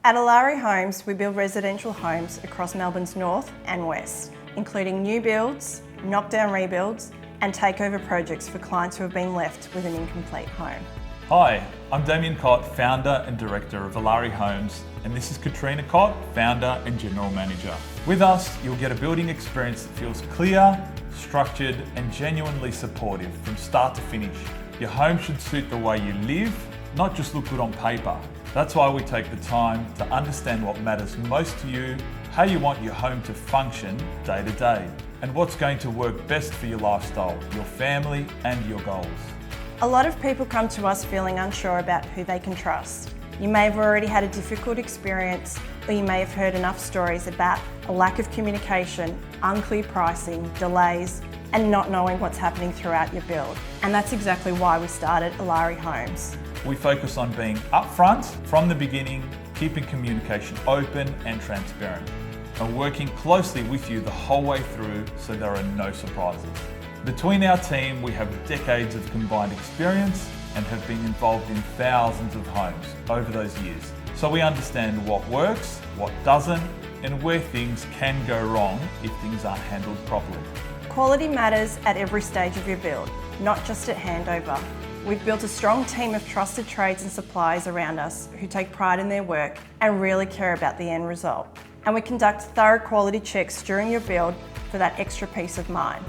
At Ellari Homes, we build residential homes across Melbourne's north and west, including new builds, knockdown rebuilds, and takeover projects for clients who have been left with an incomplete home. Hi, I'm Damian, founder and director of Ellari Homes, and this is Katryna, founder and general manager. With us, you'll get a building experience that feels clear, structured, and genuinely supportive from start to finish. Your home should suit the way you live, not just look good on paper. That's why we take the time to understand what matters most to you, how you want your home to function day to day, and what's going to work best for your lifestyle, your family, and your goals. A lot of people come to us feeling unsure about who they can trust. You may have already had a difficult experience, or you may have heard enough stories about a lack of communication, unclear pricing, delays, and not knowing what's happening throughout your build. And that's exactly why we started Ellari Homes. We focus on being upfront from the beginning, keeping communication open and transparent, and working closely with you the whole way through so there are no surprises. Between our team, we have decades of combined experience and have been involved in thousands of homes over those years. So we understand what works, what doesn't, and where things can go wrong if things aren't handled properly. Quality matters at every stage of your build, not just at handover. We've built a strong team of trusted trades and suppliers around us who take pride in their work and really care about the end result. And we conduct thorough quality checks during your build for that extra peace of mind.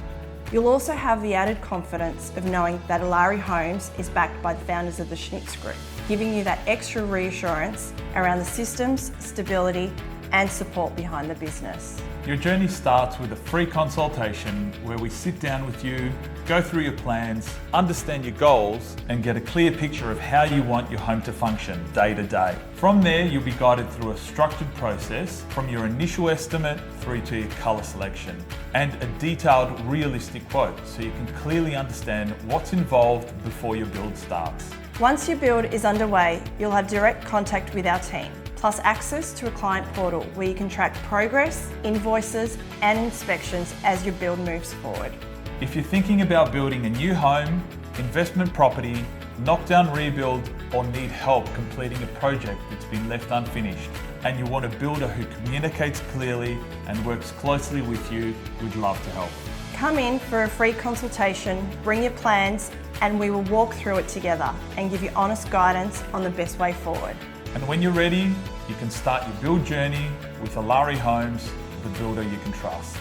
You'll also have the added confidence of knowing that Ellari Homes is backed by the founders of the Schnitz Group, giving you that extra reassurance around the systems, stability, and support behind the business. Your journey starts with a free consultation where we sit down with you, go through your plans, understand your goals, and get a clear picture of how you want your home to function day to day. From there, you'll be guided through a structured process from your initial estimate through to your colour selection and a detailed, realistic quote so you can clearly understand what's involved before your build starts. Once your build is underway, you'll have direct contact with our team, plus access to a client portal where you can track progress, invoices, and inspections as your build moves forward. If you're thinking about building a new home, investment property, knockdown rebuild, or need help completing a project that's been left unfinished, and you want a builder who communicates clearly and works closely with you, we'd love to help. Come in for a free consultation, bring your plans, and we will walk through it together and give you honest guidance on the best way forward. And when you're ready, you can start your build journey with Ellari Homes, the builder you can trust.